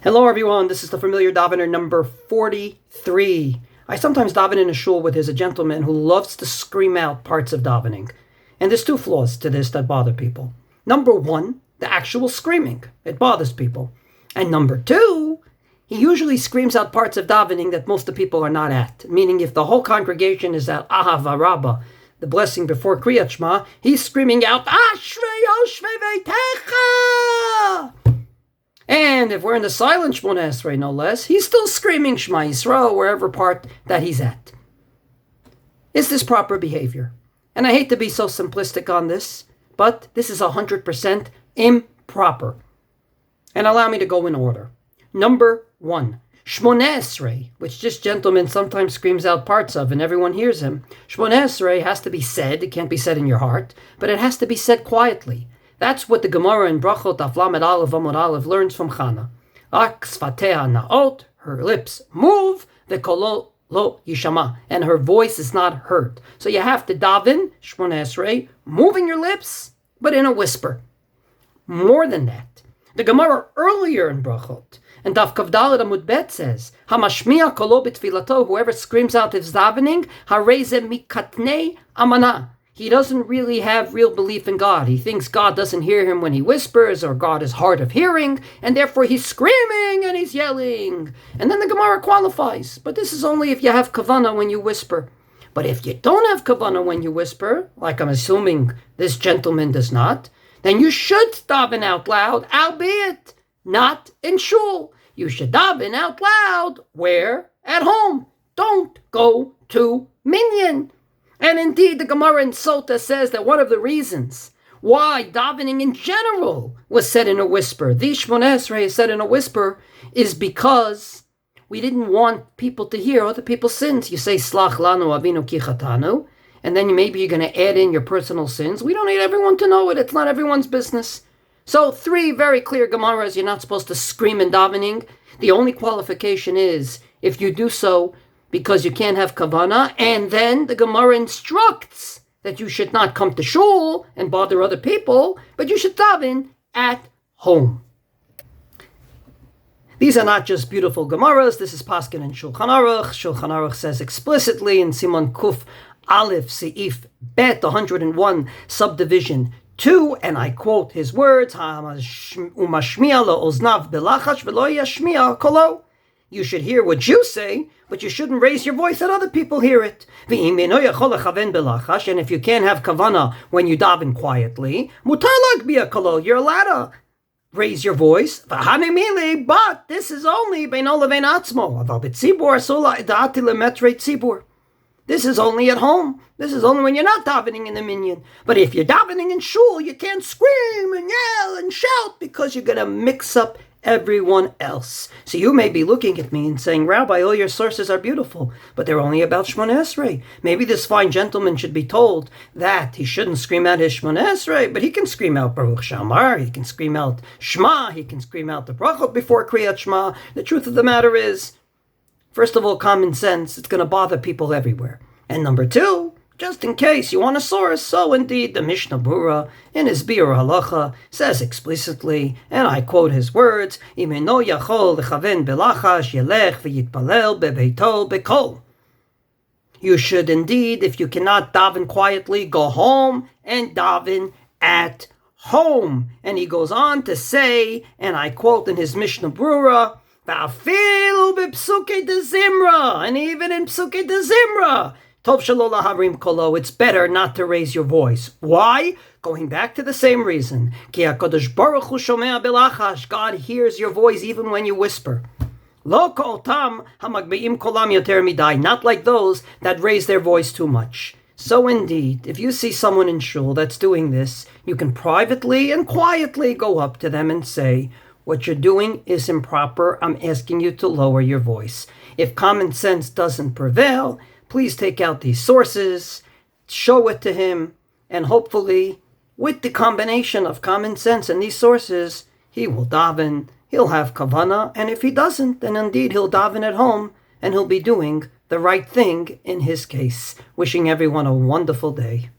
Hello everyone, this is the Familiar Davener number 43. I sometimes daven in a shul where there's a gentleman who loves to scream out parts of davening. And there's two flaws to this that bother people. Number one, the actual screaming. It bothers people. And number two, he usually screams out parts of davening that most of the people are not at. Meaning if the whole congregation is at Ahava Rabbah, the blessing before Kriyat Shema, he's screaming out, Ashrei Yoshvei Veitecha! And if we're in the silent Shmoneh Esrei, no less, he's still screaming Shema Yisrael wherever part that he's at. Is this proper behavior? And I hate to be so simplistic on this, but this is 100% improper. And allow me to go in order. Number one, Shmoneh Esrei, which this gentleman sometimes screams out parts of and everyone hears him. Shmoneh Esrei has to be said, it can't be said in your heart, but it has to be said quietly. That's what the Gemara in Brachot Daf Lamed Aleph Amud Aleph learns from Chana. Ak sfateha naot, her lips move, v'kolo lo yishama, and her voice is not heard. So you have to daven, Shmoneh Esrei, moving your lips, but in a whisper. More than that, the Gemara earlier in Brachot, and Daf Kav Daled Amud Bet says, Hamashmiya kolo b'tfilato, whoever screams out his davening, hareze mikatnei amana. He doesn't really have real belief in God. He thinks God doesn't hear him when he whispers, or God is hard of hearing, and therefore he's screaming and he's yelling. And then the Gemara qualifies. But this is only if you have kavanah when you whisper. But if you don't have kavanah when you whisper, like I'm assuming this gentleman does not, then you should daven out loud, albeit not in shul. You should daven out loud. Where? At home. Don't go to minyan. And indeed, the Gemara in Sota says that one of the reasons why davening in general was said in a whisper, the Shmoneh Esrei is said in a whisper, is because we didn't want people to hear other people's sins. You say, Slach lanu avinu ki chatanu, and then maybe you're going to add in your personal sins. We don't need everyone to know it. It's not everyone's business. So 3 very clear Gemaras, you're not supposed to scream in davening. The only qualification is if you do so because you can't have kavanah, and then the Gemara instructs that you should not come to shul and bother other people, but you should daven at home. These are not just beautiful Gemaras, this is Paskin and Shulchan Aruch. Shulchan Aruch says explicitly in Siman Kuf Aleph Seif Bet 101 subdivision 2, and I quote his words, Umashmiya la'oznav belachash v'lo yashmiya kolo. You should hear what you say, but you shouldn't raise your voice that other people hear it. And if you can't have kavanah when you daven quietly, you're allowed to raise your voice. But this is only This is only at home. This is only when you're not davening in the minyan. But if you're davening in shul, you can't scream and yell and shout because you're going to mix up everyone else. So you may be looking at me and saying, Rabbi, all your sources are beautiful, but they're only about Shmoneh Esrei. Maybe this fine gentleman should be told that he shouldn't scream out his Shmoneh Esrei, but he can scream out Baruch Shamar, he can scream out Shema, he can scream out the Brachot before Kriyat Shema. The truth of the matter is, first of all, common sense, it's going to bother people everywhere. And number 2, just in case you want a source, so indeed the Mishnah Berurah in his Biur Halacha says explicitly, and I quote his words, Imeno yachol lechaven belachash yelech v'yitpalel bebeito bekol. You should indeed, if you cannot daven quietly, go home and daven at home. And he goes on to say, and I quote in his Mishnah Berurah, Va'afilu b'psukei de Zimra, and even in psukei de Zimra, Tov shelo laharim kolo, it's better not to raise your voice. Why? Going back to the same reason. Ki HaKadosh Baruch Hu shomea belachash, God hears your voice even when you whisper. Lo ka'otam hamagbeim kolam yoter midai, not like those that raise their voice too much. So indeed, if you see someone in shul that's doing this, you can privately and quietly go up to them and say, what you're doing is improper. I'm asking you to lower your voice. If common sense doesn't prevail, please take out these sources, show it to him, and hopefully, with the combination of common sense and these sources, he will daven, he'll have kavanah, and if he doesn't, then indeed he'll daven at home, and he'll be doing the right thing in his case. Wishing everyone a wonderful day.